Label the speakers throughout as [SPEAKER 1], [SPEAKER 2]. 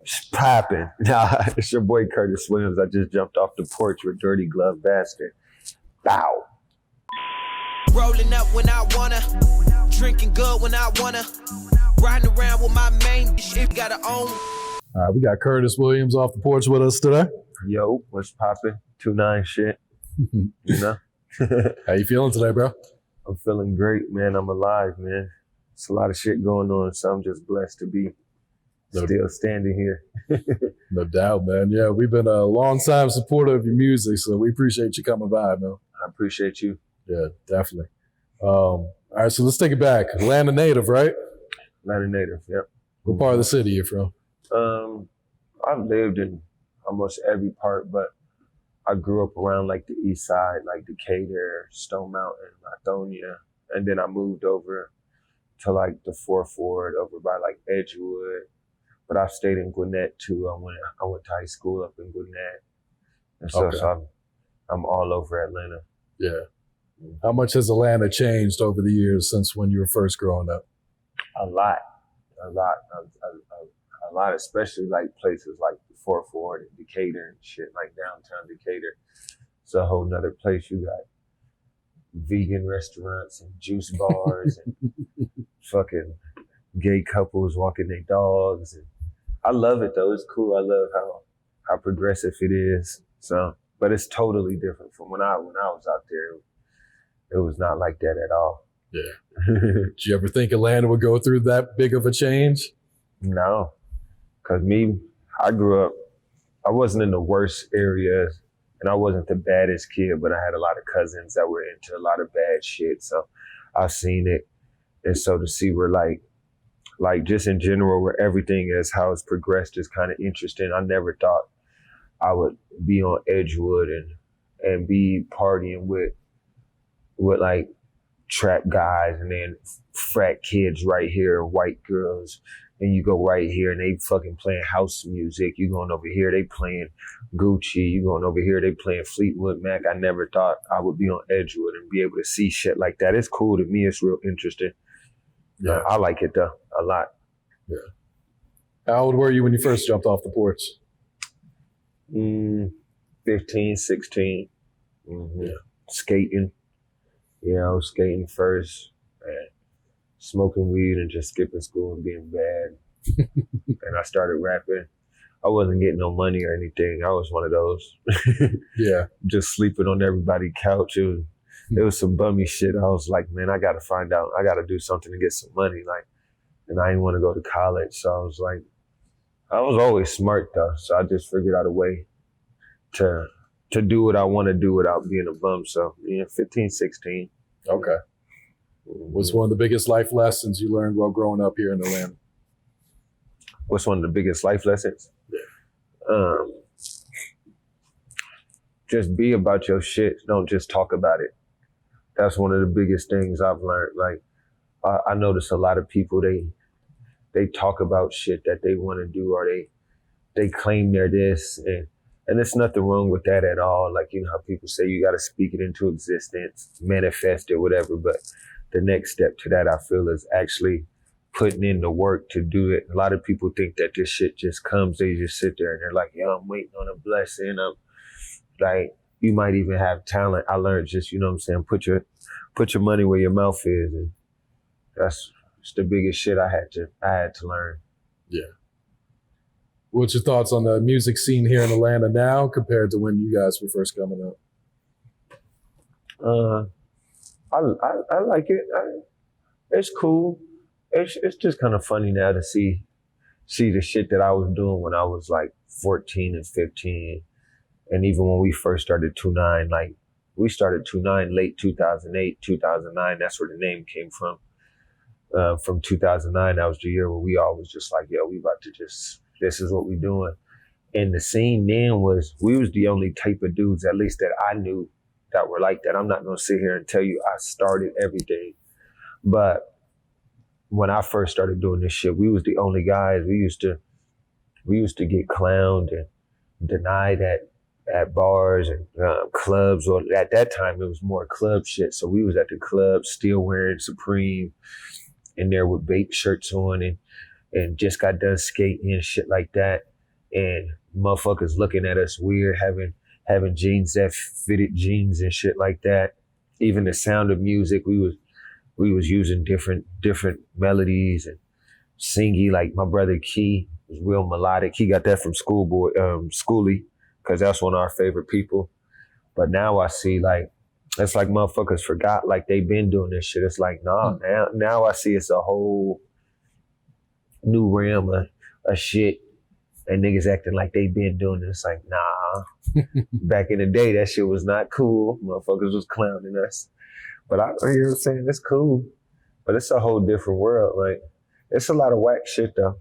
[SPEAKER 1] It's popping. Nah, it's your boy Curtis Williams. I just jumped off the porch with Dirty Glove Bastard. Bow.
[SPEAKER 2] Rolling up when I wanna, drinking good when I wanna, riding around with my main shit, gotta own.
[SPEAKER 3] All right, we got Curtis Williams off the porch with us today.
[SPEAKER 1] Yo, what's popping? 2-9 shit. You know?
[SPEAKER 3] How you feeling today, bro?
[SPEAKER 1] I'm feeling great, man. I'm alive, man. It's a lot of shit going on, so I'm just blessed to be still standing here.
[SPEAKER 3] No doubt, man. Yeah, we've been a long-time supporter of your music, so we appreciate you coming by, man.
[SPEAKER 1] I appreciate you.
[SPEAKER 3] Yeah, definitely. All right, so let's take it back. Atlanta native, right?
[SPEAKER 1] Atlanta native, yep.
[SPEAKER 3] What part of the city you from?
[SPEAKER 1] I've lived in almost every part, but I grew up around like the east side, like Decatur, Stone Mountain, Lithonia, and then I moved over to like the 4th Ward over by like Edgewood. But I've stayed in Gwinnett too. I went to high school up in Gwinnett, and so,
[SPEAKER 3] Okay.
[SPEAKER 1] so I'm all over Atlanta.
[SPEAKER 3] Yeah. How much has Atlanta changed over the years since when you were first growing up?
[SPEAKER 1] A lot, especially like places like the 4th Ward and Decatur and shit, like downtown Decatur. It's a whole nother place. You got vegan restaurants and juice bars and fucking gay couples walking their dogs. And I love it though. It's cool. I love how progressive it is. So, but it's totally different from when I was out there. It was not like that at all.
[SPEAKER 3] Yeah. Did you ever think Atlanta would go through that big of a change?
[SPEAKER 1] No, because I grew up, I wasn't in the worst areas and I wasn't the baddest kid, but I had a lot of cousins that were into a lot of bad shit. So I've seen it. And so to see where like just in general, where everything is, how it's progressed is kind of interesting. I never thought I would be on Edgewood and be partying with like trap guys and then frat kids right here, white girls, and you go right here and they fucking playing house music. You going over here, they playing Gucci. You going over here, they playing Fleetwood Mac. I never thought I would be on Edgewood and be able to see shit like that. It's cool to me. It's real interesting. Yeah, I like it though, a lot.
[SPEAKER 3] Yeah. How old were you when you first jumped off the porch?
[SPEAKER 1] 15, 16. Mm-hmm. Yeah. Skating. Yeah, I was skating first, and smoking weed and just skipping school and being bad. And I started rapping. I wasn't getting no money or anything. I was one of those.
[SPEAKER 3] Yeah.
[SPEAKER 1] Just sleeping on everybody's couch. It was some bummy shit. I was like, man, I got to find out. I got to do something to get some money. Like, and I didn't want to go to college. So I was like, I was always smart though. So I just figured out a way to do what I want to do without being a bum. So yeah, 15, 16.
[SPEAKER 3] Okay. What's one of the biggest life lessons you learned while growing up here in Atlanta?
[SPEAKER 1] What's one of the biggest life lessons? Yeah. Just be about your shit. Don't just talk about it. That's one of the biggest things I've learned. Like, I notice a lot of people, they talk about shit that they want to do, or they claim they're this, and there's nothing wrong with that at all. Like, you know how people say you got to speak it into existence, manifest it, whatever. But the next step to that, I feel, is actually putting in the work to do it. A lot of people think that this shit just comes. They just sit there and they're like, yo, I'm waiting on a blessing. I'm like, you might even have talent. I learned just, you know what I'm saying, put your money where your mouth is. And that's the biggest shit I had to learn. Yeah.
[SPEAKER 3] What's your thoughts on the music scene here in Atlanta now compared to when you guys were first coming up?
[SPEAKER 1] I like it. It's cool. It's just kind of funny now to see the shit that I was doing when I was like 14 and 15. And even when we first started 2-9, like we started 2-9 late 2008, 2009. That's where the name came from. From 2009, that was the year where we all was just like, yo, we about to this is what we doing. And the scene then we was the only type of dudes, at least that I knew, that were like that. I'm not gonna sit here and tell you I started everything, but when I first started doing this shit, we was the only guys. We used to get clowned and denied at bars and clubs, or at that time it was more club shit. So we was at the club still wearing Supreme in there with bait shirts on and just got done skating and shit like that. and motherfuckers looking at us weird, having jeans that fitted jeans and shit like that. Even the sound of music, we was using different melodies and singing. Like my brother Key was real melodic. He got that from Schoolie, because that's one of our favorite people. But now I see like, it's like motherfuckers forgot like they been doing this shit. It's like, nah, now I see it's a whole new realm of shit, and niggas acting like they been doing this. Like, nah. Back in the day, that shit was not cool. Motherfuckers was clowning us. But you know what I'm saying? It's cool. But it's a whole different world. Like, it's a lot of whack shit though.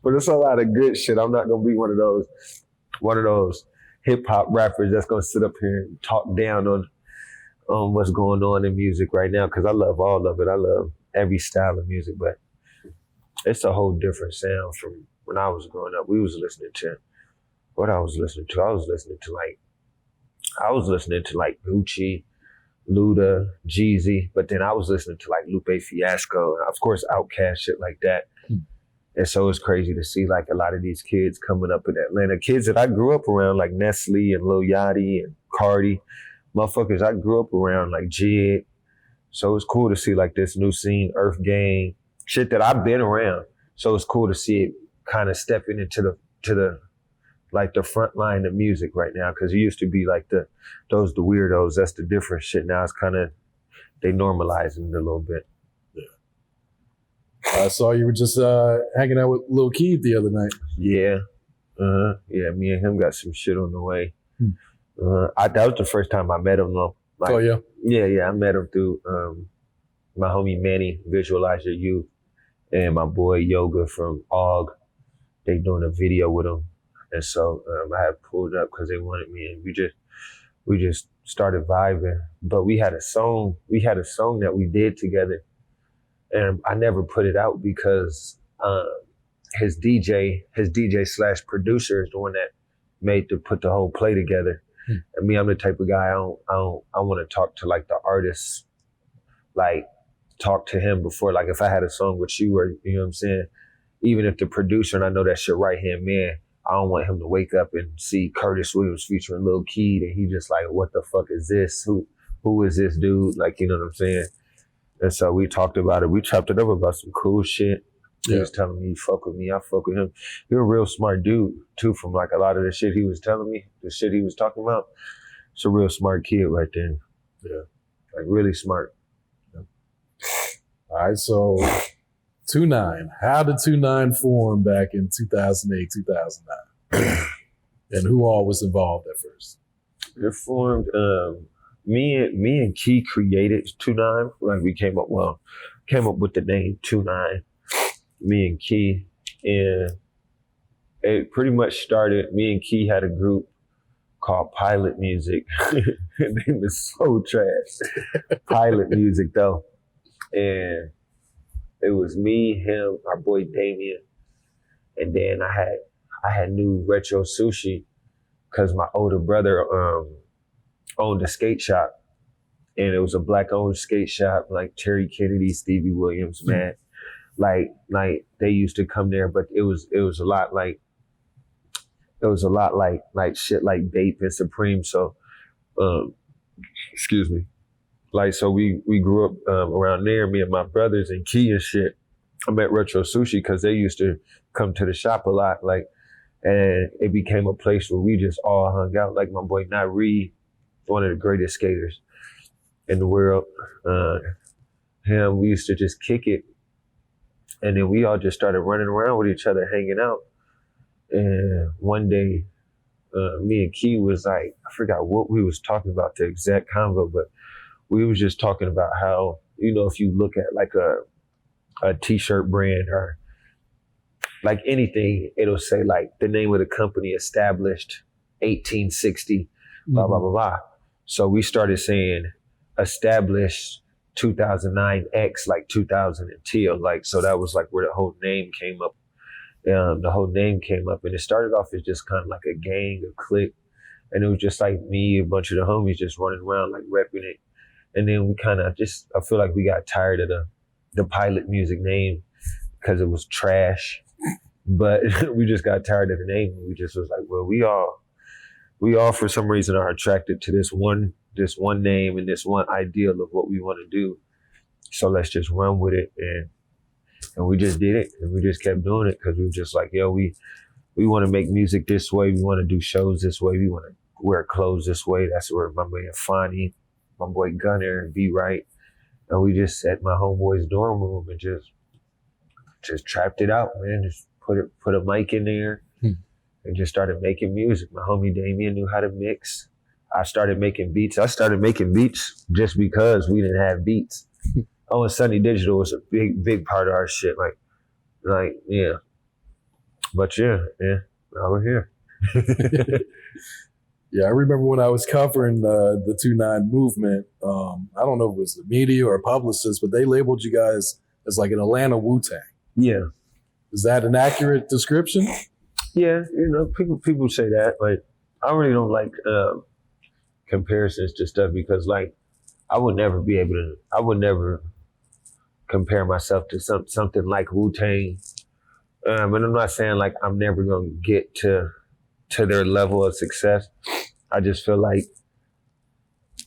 [SPEAKER 1] But it's a lot of good shit. I'm not gonna be one of those hip hop rappers that's gonna sit up here and talk down on what's going on in music right now, because I love all of it. I love every style of music, but it's a whole different sound from when I was growing up. We was listening to what I was listening to. I was listening to like Gucci, Luda, Jeezy, but then I was listening to like Lupe Fiasco, and of course Outkast, shit like that. And so it's crazy to see like a lot of these kids coming up in Atlanta, kids that I grew up around, like Nestle and Lil Yachty and Cardi, motherfuckers I grew up around, like Jid. So it's cool to see like this new scene, Earth Gang, shit that I've been around. So it's cool to see it kind of stepping into the like the front line of music right now, because it used to be like the weirdos, that's the different shit. Now it's kind of, they normalizing it a little bit.
[SPEAKER 3] I saw you were just hanging out with Lil Keed the other night.
[SPEAKER 1] Yeah. Yeah, me and him got some shit on the way. That was the first time I met him though. Like,
[SPEAKER 3] oh yeah?
[SPEAKER 1] Yeah, I met him through my homie Manny, Visualize Your Youth, and my boy Yoga from Og. They doing a video with him. And so I had pulled up because they wanted me, and we just started vibing. But we had a song that we did together, and I never put it out because his DJ / producer is the one that put the whole play together. And me, I'm the type of guy, I want to talk to like the artists, like talk to him before, like if I had a song with you, or you know what I'm saying, even if the producer, and I know that's your right hand man, I don't want him to wake up and see Curtis Williams featuring Lil Keed and he just like, what the fuck is this? Who is this dude? Like, you know what I'm saying? And so we talked about it. We chopped it up about some cool shit. He was telling me, fuck with me, I fuck with him. He's a real smart dude too, from like a lot of the shit he was telling me, the shit he was talking about. It's a real smart kid right there. Yeah. Like really smart.
[SPEAKER 3] Yeah. All right, so Two9. How did Two9 form back in 2008, 2009? And who all was involved at first?
[SPEAKER 1] It formed, me and Key created Two9. Like we came up with the name Two9. Me and Key, and it pretty much started, me and Key had a group called Pilot Music. The name is so trash. Pilot Music though. And it was me, him, our boy Damien, and then I had knew Retro Sushi because my older brother owned a skate shop, and it was a black-owned skate shop, like Terry Kennedy, Stevie Williams, man. Like they used to come there, but it was a lot like shit like Bape and Supreme. So, excuse me. Like, so we grew up around there, me and my brothers and Key and shit. I met Retro Sushi because they used to come to the shop a lot, like, and it became a place where we just all hung out. Like my boy Nyree, one of the greatest skaters in the world. Him, we used to just kick it. And then we all just started running around with each other, hanging out. And one day, me and Key was like, I forgot what we was talking about, the exact convo, but we was just talking about how, you know, if you look at like a t-shirt brand or like anything, it'll say like the name of the company established 1860, blah, blah, blah, blah. So we started saying established 2009 X, like 2000 until, like, so that was like where the whole name came up. And it started off as just kind of like a gang, a clique. And it was just like me, a bunch of the homies just running around like repping it. And then we kind of I feel like we got tired of the Pilot Music name because it was trash. But we just got tired of the name. We just was like, well, we all for some reason are attracted to this one name and this one ideal of what we want to do. So let's just run with it. And we just did it. And we just kept doing it because we were just like, yo, we want to make music this way. We want to do shows this way. We want to wear clothes this way. That's where my man Fonny, my boy Gunner, and B Right. And we just sat in my homeboy's dorm room and just trapped it out, man. Just put a mic in there and just started making music. My homie Damien knew how to mix. I started making beats. I started making beats just because we didn't have beats. Oh, and Sonny Digital was a big part of our shit. Like, yeah. But yeah, now we're here.
[SPEAKER 3] Yeah, I remember when I was covering the 2-9 movement. I don't know if it was the media or a publicist, but they labeled you guys as like an Atlanta Wu-Tang.
[SPEAKER 1] Yeah.
[SPEAKER 3] Is that an accurate description?
[SPEAKER 1] Yeah, people say that. Like, I really don't like comparisons to stuff because, like, I would never compare myself to something like Wu-Tang. And I'm not saying like I'm never gonna get to their level of success. I just feel like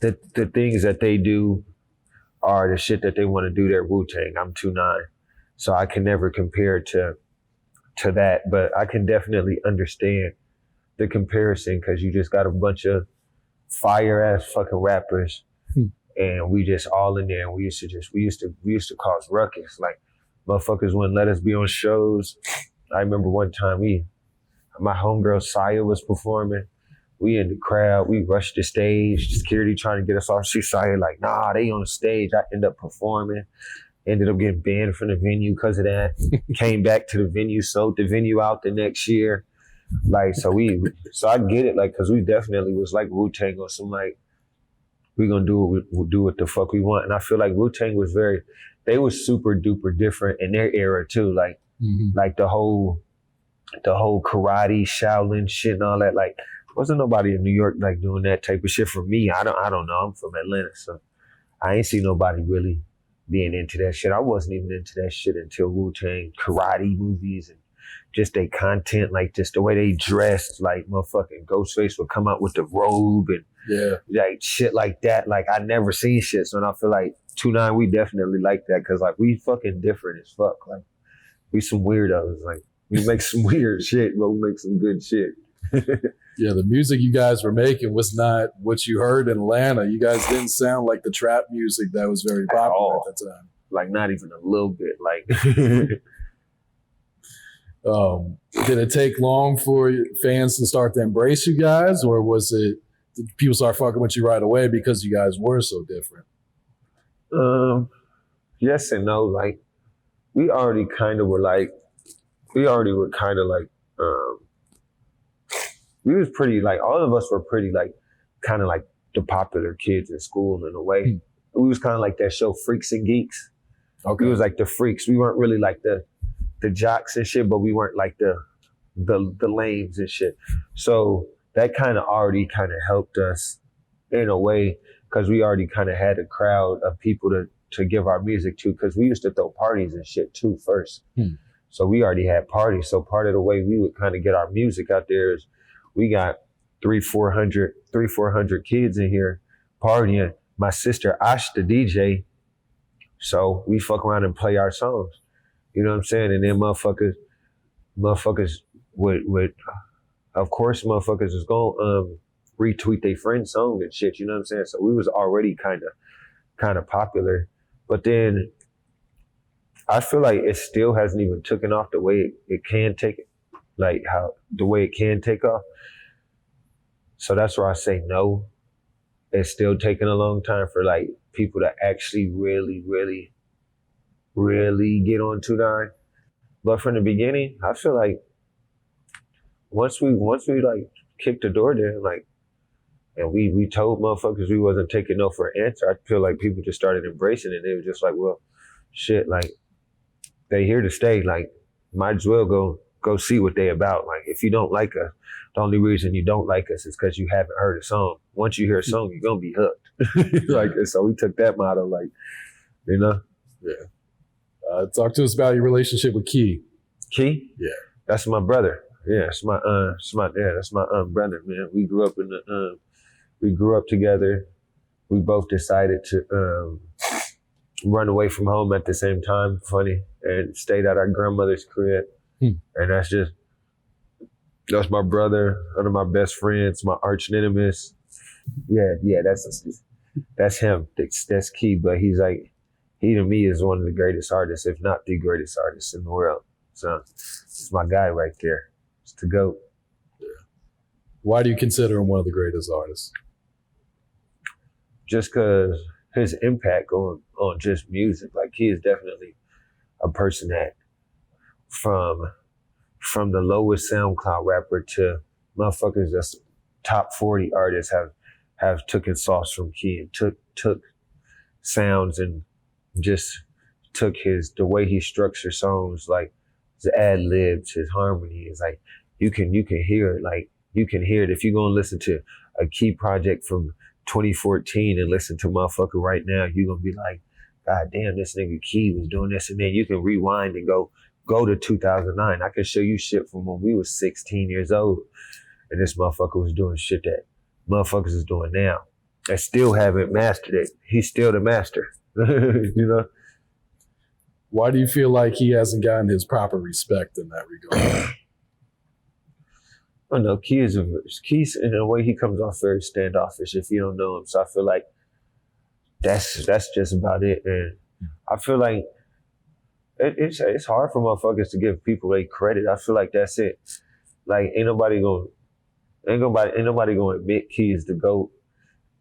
[SPEAKER 1] the things that they do are the shit that they want to do. They're Wu-Tang. I'm 2-9, so I can never compare to that. But I can definitely understand the comparison because you just got a bunch of fire ass fucking rappers, and we just all in there. And we used to cause ruckus. Like, motherfuckers wouldn't let us be on shows. I remember one time my homegirl Saya was performing. We in the crowd, we rushed the stage, security trying to get us off. She Saya like, nah, they on the stage. I end up performing. Ended up getting banned from the venue because of that. Came back to the venue, sold the venue out the next year. Like, so I get it, like, because we definitely was like Wu-Tang or some like, we gonna do what the fuck we want. And I feel like Wu-Tang was they was super duper different in their era too. Like, like the whole karate, Shaolin shit and all that. Like, wasn't nobody in New York like doing that type of shit for me. I don't know. I'm from Atlanta, so I ain't see nobody really being into that shit. I wasn't even into that shit until Wu-Tang karate movies and just their content, like just the way they dressed. Like, motherfucking Ghostface would come out with the robe and like shit like that. Like, I never seen shit, so I feel like 2-9, we definitely like that because like we fucking different as fuck. Like, we some weirdos. Like, we make some weird shit, but we make some good shit.
[SPEAKER 3] Yeah, the music you guys were making was not what you heard in Atlanta. You guys didn't sound like the trap music that was very popular at the time.
[SPEAKER 1] Like, not even a little bit. Like,
[SPEAKER 3] did it take long for fans to start to embrace you guys, or did people start fucking with you right away because you guys were so different?
[SPEAKER 1] Yes and no. Like, we already were kind of like, we was pretty, like, all of us were pretty, like, kind of like the popular kids in school in a way. We was kind of like that show Freaks and Geeks. Okay. We was like the freaks. We weren't really like the jocks and shit, but we weren't like the lames and shit. So that kind of already kind of helped us in a way because we already kind of had a crowd of people to give our music to because we used to throw parties and shit too first. So we already had parties. So part of the way we would kind of get our music out there is we got 300-400 kids in here partying. My sister Ash the DJ, so we fuck around and play our songs. You know what I'm saying? And then motherfuckers would of course motherfuckers is gonna retweet their friend's song and shit. You know what I'm saying? So we was already kind of popular, but then I feel like it still hasn't even taken off the way it can take it. Like how the way it can take off. So that's where I say no. It's still taking a long time for like people to actually really, really, really get on 2-9. But from the beginning, I feel like once we like kicked the door there, like, and we told motherfuckers we wasn't taking no for an answer, I feel like people just started embracing it. They were just like, well, shit, like, they here to stay. Like, might as well go see what they about. Like, if you don't like us, the only reason you don't like us is because you haven't heard a song. Once you hear a song, you're gonna be hooked. Like, so we took that motto, like, you know.
[SPEAKER 3] Yeah. Talk to us about your relationship with Key.
[SPEAKER 1] Key?
[SPEAKER 3] Yeah.
[SPEAKER 1] That's my brother. Yeah, that's my brother, man. We grew up together. We both decided to run away from home at the same time, funny, and stayed at our grandmother's crib. And that's my brother, one of my best friends, my arch nemesis. Yeah, that's him. That's Key, but he to me is one of the greatest artists, if not the greatest artist in the world. So it's my guy right there. It's the GOAT.
[SPEAKER 3] Yeah. Why do you consider him one of the greatest artists?
[SPEAKER 1] Just because his impact on just music, like he is definitely a person that from the lowest SoundCloud rapper to motherfuckers that's top 40 artists have taken sauce from Key and took sounds and just took the way he structures songs, like his ad libs, his harmony is like you can hear it, like you can hear it if you're gonna listen to a Key project from 2014 and listen to motherfucker right now, you're gonna be like, God damn, this nigga Key was doing this, and then you can rewind and go to 2009. I can show you shit from when we was 16 years old, and this motherfucker was doing shit that motherfuckers is doing now. I still haven't mastered it. He's still the master, you know?
[SPEAKER 3] Why do you feel like he hasn't gotten his proper respect in that regard?
[SPEAKER 1] I don't know. Key's in a way he comes off very standoffish if you don't know him. So I feel like that's just about it. And I feel like it's hard for motherfuckers to give people a credit. I feel like that's it. Like ain't nobody gonna admit Key is the GOAT.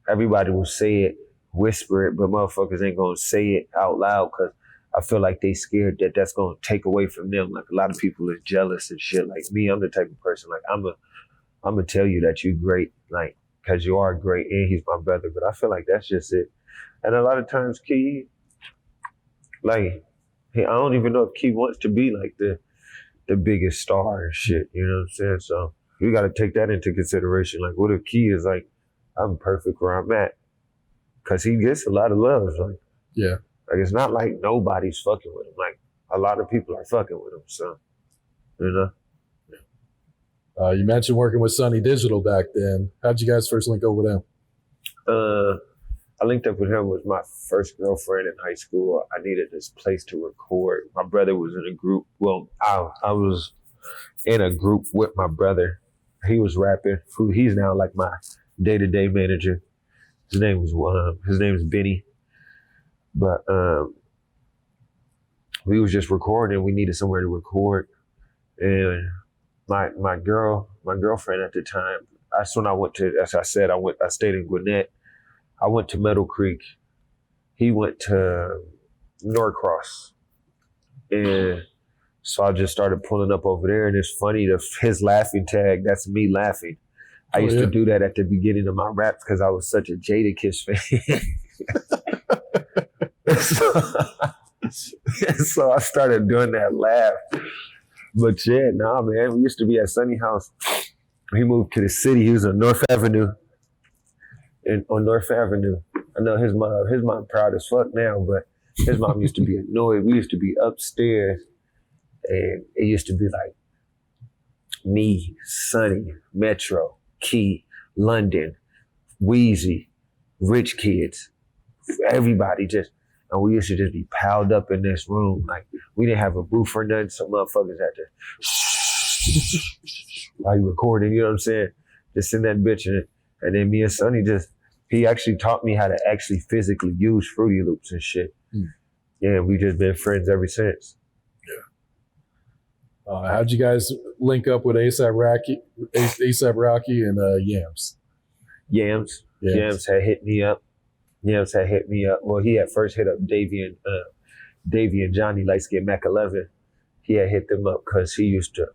[SPEAKER 1] Everybody will say it, whisper it, but motherfuckers ain't gonna say it out loud because I feel like they scared that that's gonna take away from them. Like a lot of people are jealous and shit. Like me, I'm the type of person like I'm gonna tell you that you're great, like because you are great and he's my brother. But I feel like that's just it. And a lot of times Key, like I don't even know if Key wants to be like the biggest star and shit. You know what I'm saying? So we got to take that into consideration. Like, what if Key is like, I'm perfect where I'm at? Because he gets a lot of love. Like,
[SPEAKER 3] yeah.
[SPEAKER 1] Like, it's not like nobody's fucking with him. Like, a lot of people are fucking with him. So, you know?
[SPEAKER 3] Yeah. You mentioned working with Sonny Digital back then. How'd you guys first link up with him?
[SPEAKER 1] I linked up with him with my first girlfriend in high school. I needed this place to record. My brother was in a group. Well, I was in a group with my brother. He was rapping. He's now like my day-to-day manager. His name is Benny. But we was just recording. We needed somewhere to record. And my girlfriend at the time, that's when I went to, as I said, I stayed in Gwinnett. I went to Meadow Creek. He went to Norcross. And so I just started pulling up over there. And it's funny, his laughing tag, that's me laughing. I used to do that at the beginning of my raps because I was such a Jadakiss fan. So I started doing that laugh. But yeah, nah, man, we used to be at Sonny house. He moved to the city. He was on North Avenue. On North Avenue. I know his mom proud as fuck now, but his mom used to be annoyed. We used to be upstairs, and it used to be like me, Sonny, Metro, Key, London, Wheezy, Rich Kids, everybody and we used to just be piled up in this room. Like, we didn't have a booth or nothing, so motherfuckers had to while you recording, you know what I'm saying? Just in that bitch, and then me and Sonny he actually taught me how to actually physically use Fruity Loops and shit. Yeah, we just been friends ever since.
[SPEAKER 3] Yeah. How'd you guys link up with ASAP Rocky and Yams?
[SPEAKER 1] Yams had hit me up. Well, he had first hit up Davey and Johnny Lightskin Mac 11. He had hit them up because he used to.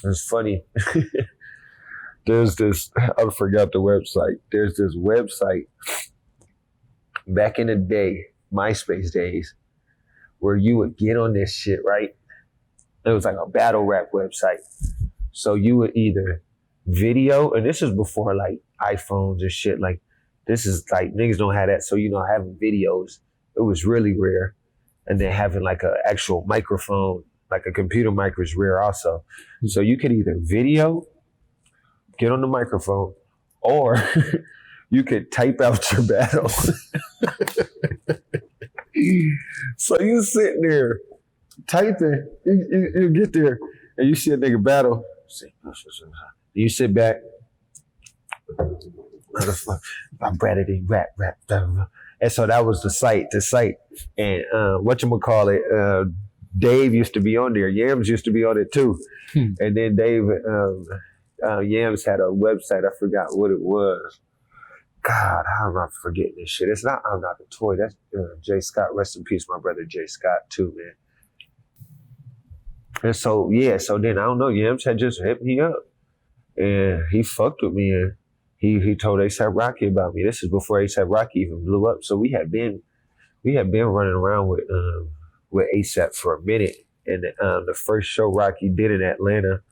[SPEAKER 1] It's funny. There's this. I forgot the website. There's this website back in the day, MySpace days, where you would get on this shit, right? It was like a battle rap website. So you would either video, and this is before like iPhones and shit. Like, this is like, niggas don't have that. So, having videos, it was really rare. And then having like an actual microphone Like a computer mic was rare also. So you could either video, get on the microphone, or you could type out your battle. So you sitting there typing, you get there and you see a nigga battle. You sit back. I'm ready to rap. And so that was the site. And whatchamacallit, Dave used to be on there. Yams used to be on it too. And then Dave, Yams had a website. I forgot what it was. God, how am I forgetting this shit? It's not I'm Not the Toy. That's Jay Scott. Rest in peace, my brother Jay Scott too, man. And so, so then I don't know, Yams had just hit me up. And he fucked with me, and he told A$AP Rocky about me. This is before A$AP Rocky even blew up. So we had been running around with A$AP for a minute. And the first show Rocky did in Atlanta,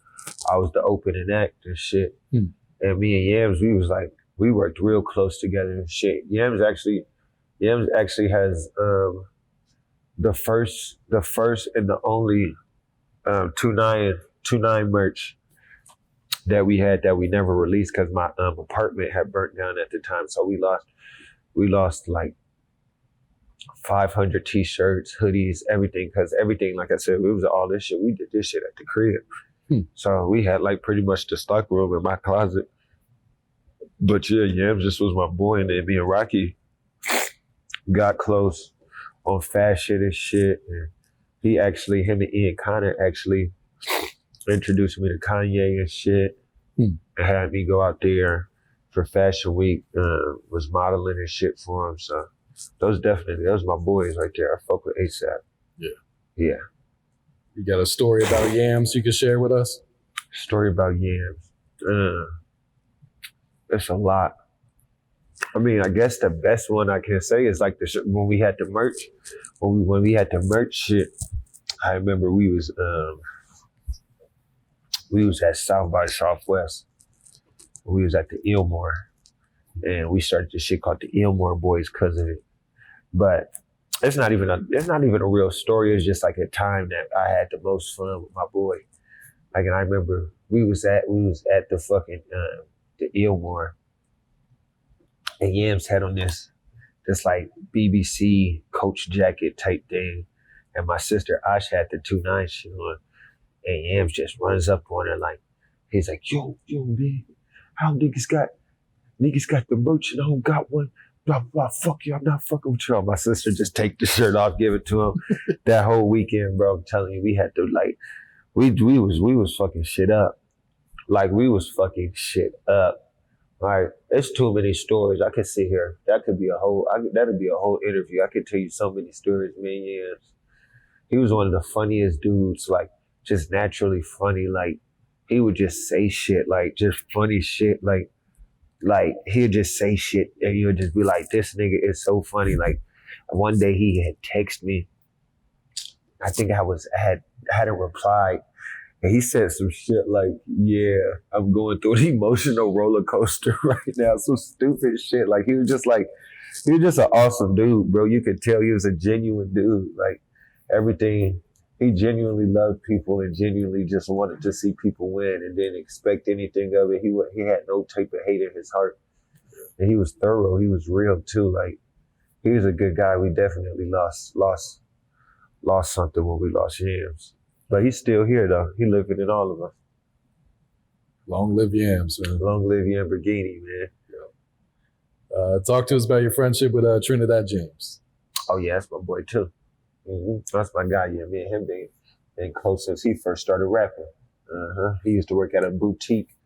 [SPEAKER 1] I was the opening act and shit. And me and Yams, we worked real close together and shit. Yams actually has the first and the only Two9 merch that we had that we never released because my apartment had burnt down at the time. So we lost like 500 t-shirts, hoodies, everything, because everything, like I said, it was all this shit. We did this shit at the crib. So we had like pretty much the stock room in my closet. But yeah, Yams just was my boy, and then me and Rocky got close on fashion and shit. And him and Ian Connor actually introduced me to Kanye and shit. And had me go out there for Fashion Week, was modeling and shit for him. So those my boys right there. I fuck with A$AP. Yeah.
[SPEAKER 3] You got a story about Yams you can share with us?
[SPEAKER 1] Story about Yams. It's a lot. I mean, I guess the best one I can say is like when we had the merch. When we had the merch shit, I remember we was at South by Southwest. We was at the Ilmore, and we started this shit called the Ilmore Boys because of it. But it's not even a real story. It's just like a time that I had the most fun with my boy. Like, and I remember we was at the fucking the Ilmore, and Yams had on this like BBC Coach jacket type thing, and my sister Ash had the Two9 shit on, and Yams just runs up on her like, he's like, yo man, how niggas got the merch and I don't got one. Blah, blah, fuck you, I'm not fucking with y'all. My sister just take the shirt off, give it to him. That whole weekend, bro, I'm telling you, we had to like, we was fucking shit up. Like, we was fucking shit up. Like, it's too many stories. I could sit here. That'd be a whole interview. I could tell you so many stories, man. Yams. He was one of the funniest dudes, like, just naturally funny. Like, he would just say shit, like, just funny shit, like he'd just say shit and you would just be like, this nigga is so funny. Like, one day he had texted me. I think I hadn't replied. And he said some shit like, yeah, I'm going through an emotional roller coaster right now. Some stupid shit. Like, he was just an awesome dude, bro. You could tell he was a genuine dude. Like, everything, he genuinely loved people and genuinely just wanted to see people win and didn't expect anything of it. He had no type of hate in his heart. And he was thorough. He was real too. Like, he was a good guy. We definitely lost something when we lost Yams. But he's still here though. He living in all of us.
[SPEAKER 3] Long live Yams, man.
[SPEAKER 1] Long live Lamborghini, man.
[SPEAKER 3] Yeah. Talk to us about your friendship with Trinidad Jame.
[SPEAKER 1] Oh yeah, that's my boy too. That's my guy. Yeah, me and him been close since he first started rapping. He used to work at a boutique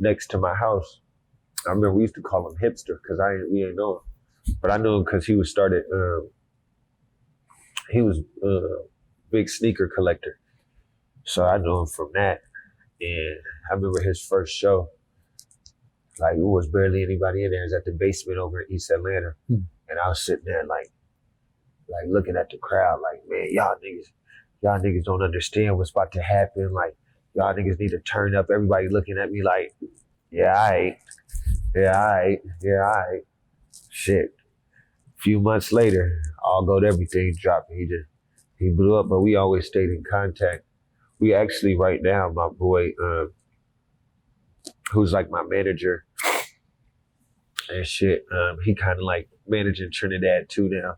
[SPEAKER 1] next to my house. I remember we used to call him hipster because we didn't know him, but I knew him because he was big sneaker collector. So I knew him from that. And I remember his first show, like, it was barely anybody in there. It was at the basement over in East Atlanta. And I was sitting there like looking at the crowd like, man, y'all niggas don't understand what's about to happen. Like, y'all niggas need to turn up. Everybody looking at me like, yeah, all right. Shit. A few months later, all gold everything dropped. He blew up, but we always stayed in contact. we actually right now, my boy, who's like my manager and shit, he kind of like managing Trinidad too now.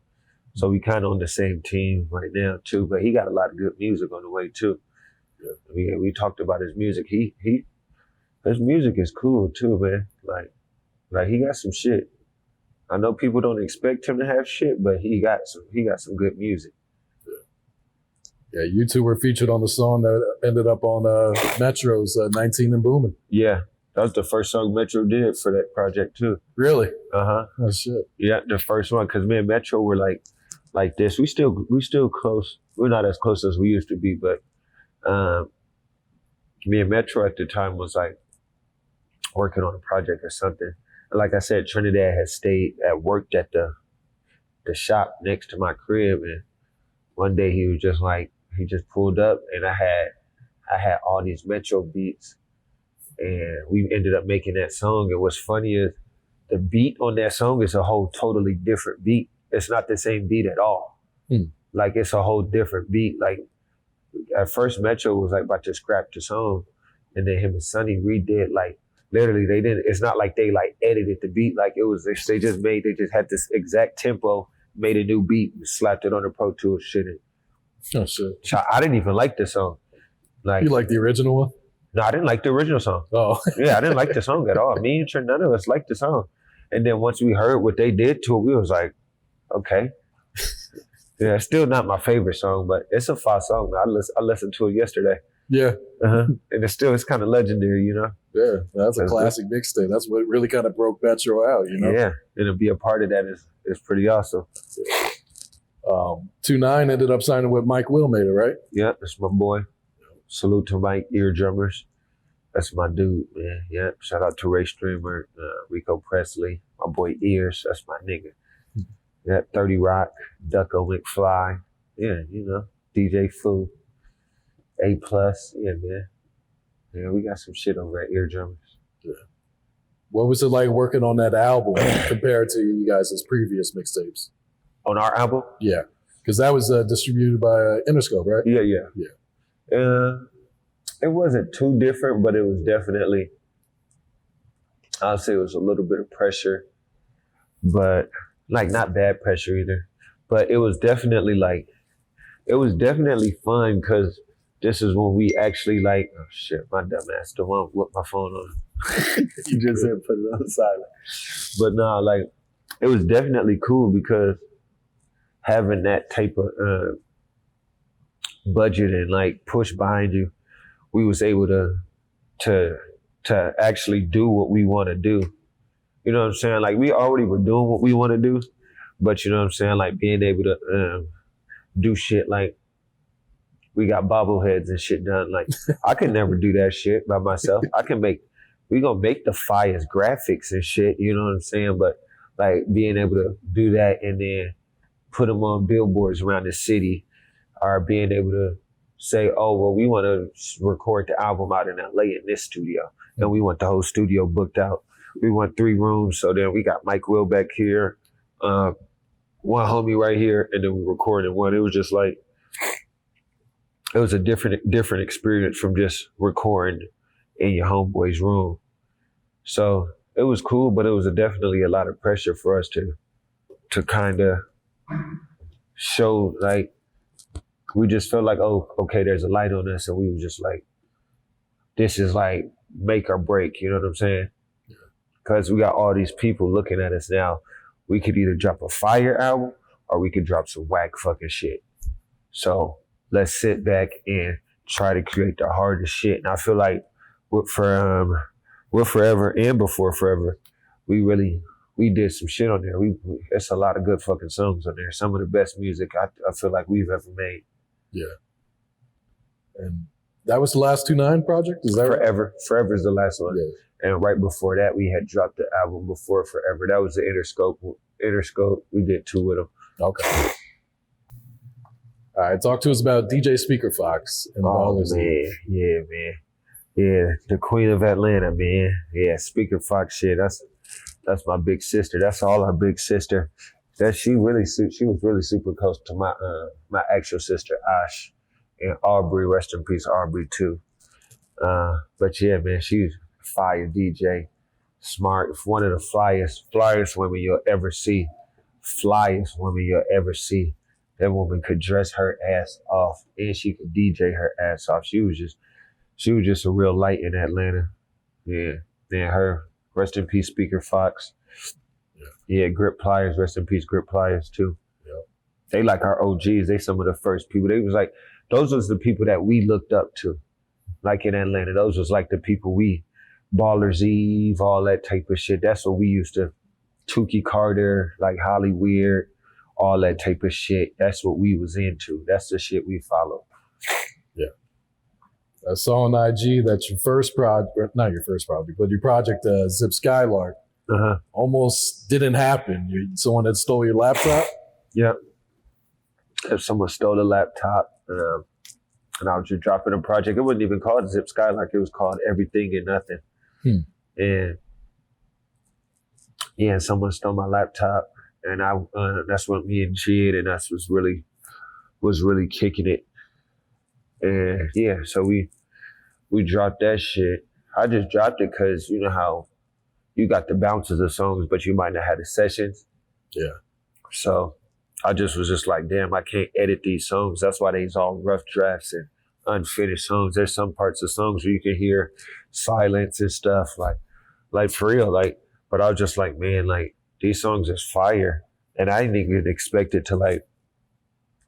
[SPEAKER 1] So we kind of on the same team right now too. But he got a lot of good music on the way too. Yeah. We talked about his music. His music is cool too, man. Like he got some shit. I know people don't expect him to have shit, but he got some good music.
[SPEAKER 3] Yeah, you two were featured on the song that ended up on Metro's 19 and Boomin.
[SPEAKER 1] Yeah, that was the first song Metro did for that project too.
[SPEAKER 3] Really?
[SPEAKER 1] Uh-huh.
[SPEAKER 3] Oh shit.
[SPEAKER 1] Yeah, the first one, because me and Metro were like this. We still close. We're not as close as we used to be, but me and Metro at the time was like working on a project or something. And like I said, Trinidad worked at the shop next to my crib, and one day he was just like, he just pulled up, and I had all these Metro beats, and we ended up making that song. And what's funny is the beat on that song is a whole totally different beat. It's not the same beat at all. Like it's a whole different beat. Like at first Metro was like about to scrap the song, and then him and Sonny redid, like literally they didn't, it's not like they like edited the beat. Like it was, they just had this exact tempo, made a new beat, and slapped it on the Pro Tools shit.
[SPEAKER 3] Oh shit.
[SPEAKER 1] I didn't even like the song. Like,
[SPEAKER 3] you like the original one?
[SPEAKER 1] No, I didn't like the original song.
[SPEAKER 3] Oh.
[SPEAKER 1] Yeah, I didn't like the song at all. Me and Trent, none of us liked the song. And then once we heard what they did to it, we was like, okay. Yeah, it's still not my favorite song, but it's a fire song. I listened to it yesterday.
[SPEAKER 3] Yeah.
[SPEAKER 1] And it's kind of legendary, you know?
[SPEAKER 3] Yeah, that's a classic mixtape. That's what really kind of broke Metro out, you know?
[SPEAKER 1] Yeah, and to be a part of that is pretty awesome.
[SPEAKER 3] 2-9 ended up signing with Mike Willmater, right?
[SPEAKER 1] Yeah, that's my boy. Salute to Mike, Eardrummers. That's my dude, man. Yeah, shout out to Ray Streamer, Rico Presley, my boy Ears. That's my nigga. Yeah, 30 Rock, Ducko McFly. Yeah, you know, DJ Foo, A+. Yeah, man. Yeah, we got some shit over at Eardrummers.
[SPEAKER 3] Yeah. What was it like working on that album compared to you guys' previous mixtapes?
[SPEAKER 1] On our album?
[SPEAKER 3] Yeah, because that was distributed by Interscope, right?
[SPEAKER 1] Yeah. It wasn't too different, but it was definitely, I'll say it was a little bit of pressure, but like not bad pressure either. But it was definitely fun because this is when we actually like, oh shit, my dumb ass don't want to whip my phone on. You just said put it on silent. But no, like it was definitely cool because having that type of budget and like push behind you, we was able to actually do what we want to do. You know what I'm saying? Like we already were doing what we want to do, but you know what I'm saying? Like being able to do shit like we got bobbleheads and shit done. Like I could never do that shit by myself. We gonna make the fires graphics and shit, you know what I'm saying? But like being able to do that and then put them on billboards around the city, or being able to say, oh, well, we want to record the album out in LA in this studio. And we want the whole studio booked out. We want 3 rooms. So then we got Mike Will back here, one homie right here, and then we recorded one. It was just like, it was a different experience from just recording in your homeboy's room. So it was cool, but it was definitely a lot of pressure for us to kind of show, like, we just felt like, oh, okay, there's a light on us, and we were just like, this is like make or break, you know what I'm saying? Because we got all these people looking at us now. We could either drop a fire album or we could drop some whack fucking shit. So let's sit back and try to create the hardest shit. And I feel like with Forever and Before Forever, we did some shit on there. It's a lot of good fucking songs on there. Some of the best music I feel like we've ever made.
[SPEAKER 3] Yeah. And that was the last 2-9 project? Is that
[SPEAKER 1] Forever.
[SPEAKER 3] Right?
[SPEAKER 1] Forever is the last one.
[SPEAKER 3] Yeah.
[SPEAKER 1] And right before that, we had dropped the album Before Forever. That was the Interscope. We did 2 with them.
[SPEAKER 3] Okay. All right, talk to us about DJ Speakerfoxxx and Ballers.
[SPEAKER 1] Man. Yeah, man. Yeah, the queen of Atlanta, man. Yeah, Speakerfoxxx shit. That's my big sister. That's all our big sister. She was really super close to my actual sister, Ash. And Aubrey, rest in peace, Aubrey too. But yeah, man, she's a fire DJ, smart, one of the flyest women you'll ever see. Flyest woman you'll ever see. That woman could dress her ass off and she could DJ her ass off. She was just a real light in Atlanta. Yeah. Then her, rest in peace, Speakerfoxxx. Yeah, Grip Pliers, rest in peace, Grip Pliers too. Yeah. They like our OGs. They some of the first people. They was like, those was the people that we looked up to. Like in Atlanta, those was like the people Ballers Eve, all that type of shit. That's what we used to, Tukey Carter, like Holly Weird, all that type of shit. That's what we was into. That's the shit we follow.
[SPEAKER 3] Yeah. I saw on IG that your first project, not your first project, but your project, Zip Skylark, almost didn't happen. Someone had stole your laptop?
[SPEAKER 1] Yep. If someone stole a laptop, and I was just dropping a project. It wasn't even called Zip Skylark. It was called Everything and Nothing. And yeah, someone stole my laptop, and that's what me and Jid and us was really kicking it. And yeah, so we dropped that shit. I just dropped it because you know how you got the bounces of songs, but you might not have the sessions.
[SPEAKER 3] Yeah.
[SPEAKER 1] So I was just like, damn, I can't edit these songs. That's why they's all rough drafts and unfinished songs. There's some parts of songs where you can hear silence and stuff, like for real, like. But I was just like, man, like these songs is fire, and I didn't even expect it to like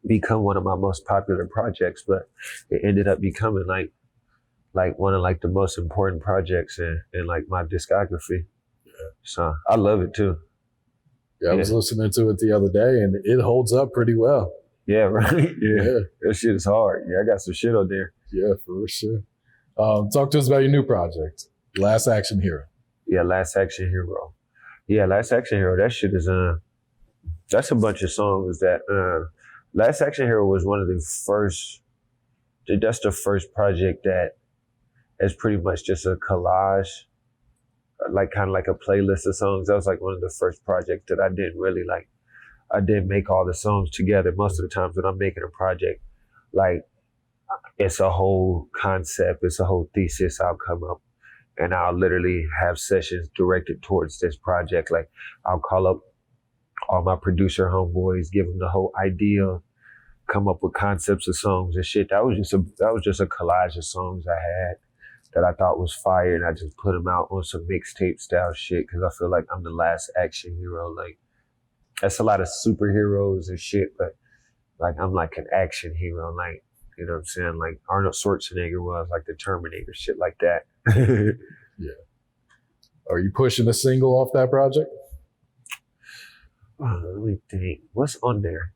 [SPEAKER 1] become one of my most popular projects, but it ended up becoming like one of like the most important projects in like my discography. Yeah. So I love it too.
[SPEAKER 3] Yeah, I was listening to it the other day, and it holds up pretty well.
[SPEAKER 1] Yeah, right? Yeah. That shit is hard. Yeah, I got some shit on there.
[SPEAKER 3] Yeah, for sure. Talk to us about your new project, Last Action Hero.
[SPEAKER 1] Yeah, Last Action Hero. Yeah, Last Action Hero, that shit is, that's a bunch of songs that, Last Action Hero was one of the first, that's the first project that is pretty much just a collage, like kind of like a playlist of songs. That was like one of the first projects that I didn't really like. I didn't make all the songs together. Most of the times when I'm making a project, like it's a whole concept, it's a whole thesis I'll come up, and I'll literally have sessions directed towards this project. Like I'll call up all my producer homeboys, give them the whole idea, come up with concepts of songs and shit. That was just a collage of songs I had that I thought was fire, and I just put them out on some mixtape style shit because I feel like I'm the last action hero. Like that's a lot of superheroes and shit, but like I'm like an action hero, like, you know what I'm saying? Like Arnold Schwarzenegger was, like the Terminator, shit like that.
[SPEAKER 3] Yeah. Are you pushing a single off that project?
[SPEAKER 1] Oh, let me think. What's on there?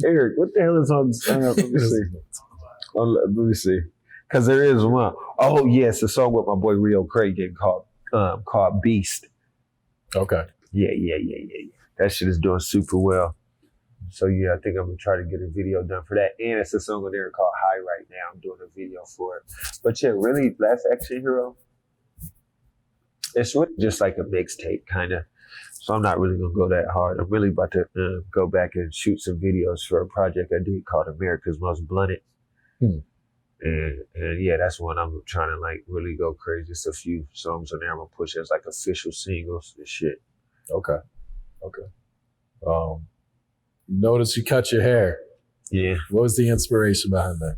[SPEAKER 1] Eric, what the hell is on? Let me see. Let me see. Because there is one. Oh, yes, a song with my boy Rio Craig getting called Beast.
[SPEAKER 3] Okay.
[SPEAKER 1] Yeah. That shit is doing super well. So yeah, I think I'm gonna try to get a video done for that. And it's a song on there called High right now. I'm doing a video for it. But yeah, really, Last Action Hero, it's really just like a mixtape kind of. So I'm not really gonna go that hard. I'm really about to go back and shoot some videos for a project I did called America's Most Blunted. And yeah, that's one I'm trying to like really go crazy. Just a few songs on there I'm gonna push as like official singles and shit.
[SPEAKER 3] Okay. Notice you cut your hair.
[SPEAKER 1] Yeah.
[SPEAKER 3] What was the inspiration behind that?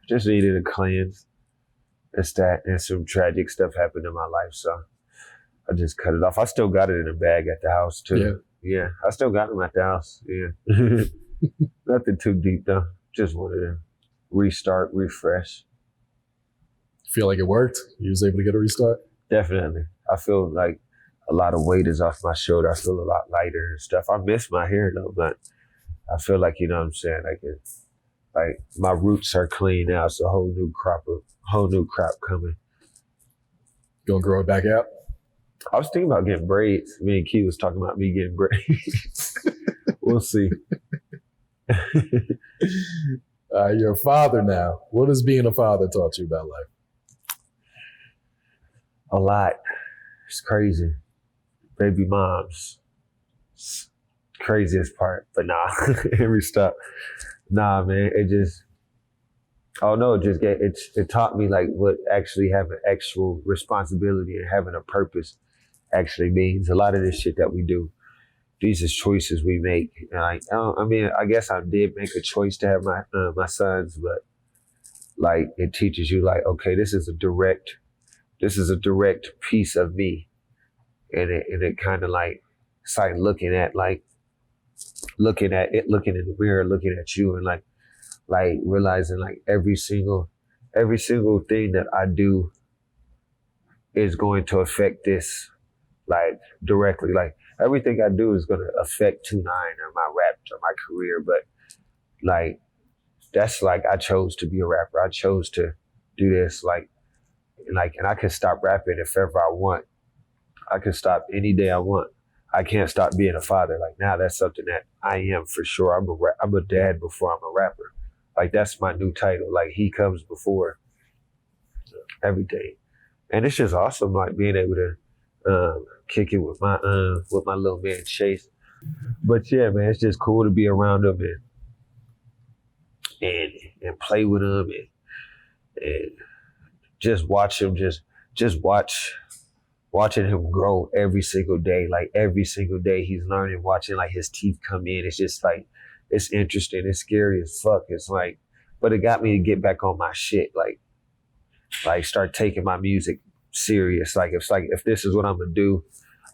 [SPEAKER 1] Just needed a cleanse. It's that, and some tragic stuff happened in my life, so I just cut it off. I still got it in a bag at the house too. Yeah, I still got them at the house. Yeah. Nothing too deep though. Just wanted to restart, refresh.
[SPEAKER 3] Feel like it worked? You was able to get a restart?
[SPEAKER 1] Definitely. I feel like a lot of weight is off my shoulder. I feel a lot lighter and stuff. I miss my hair though, but I feel like, you know what I'm saying, like my roots are clean now. It's a whole new crop coming.
[SPEAKER 3] You gonna grow it back out?
[SPEAKER 1] I was thinking about getting braids. Me and Key was talking about me getting braids. We'll see.
[SPEAKER 3] You're a father now. What has being a father taught you about life? A
[SPEAKER 1] lot. It's crazy. Baby moms. craziest part. But nah, every stop. Nah, man, it just, oh no, it taught me like what actually having actual responsibility and having a purpose actually means. A lot of this shit that we do, these is choices we make. And I guess I did make a choice to have my sons, but like it teaches you like, okay, this is a direct piece of me. And it kind of like, it's like looking in the mirror, looking at you and like realizing like every single thing that I do is going to affect this like directly. Like everything I do is going to affect 29 or my rap or my career. But like, that's like, I chose to be a rapper. I chose to do this and I can stop rapping if ever I want. I can stop any day I want. I can't stop being a father. Like now that's something that I am for sure. I'm a dad before I'm a rapper. Like that's my new title. Like he comes before everything. And it's just awesome like being able to kick it with my little man Chase. But yeah, man, it's just cool to be around him and play with him and just watch him, just watching him grow every single day. Like every single day he's learning, watching like his teeth come in. It's just like, it's interesting. It's scary as fuck. It's like, but it got me to get back on my shit. Like start taking my music serious. If this is what I'm gonna do,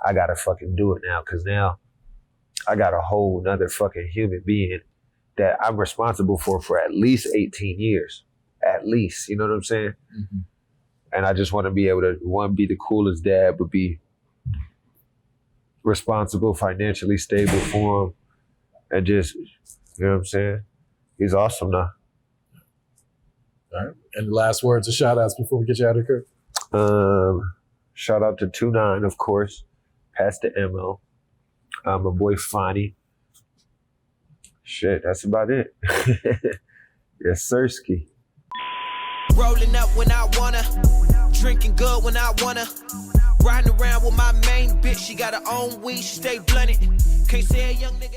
[SPEAKER 1] I gotta fucking do it now. Cause now I got a whole nother fucking human being that I'm responsible for at least 18 years. At least, you know what I'm saying? Mm-hmm. And I just want to be able to, one, be the coolest dad, but be responsible, financially stable for him. And just, you know what I'm saying? He's awesome now.
[SPEAKER 3] All right. And the last words or shout outs before we get you out of here?
[SPEAKER 1] Shout out to Two9, of course. Pastor ML. My boy Fonny. Shit, that's about it. Yes, sirski.
[SPEAKER 2] Rolling up when I wanna, drinking good when I wanna, riding around with my main bitch. She got her own weed, she stay blunted. Can't say a young nigga.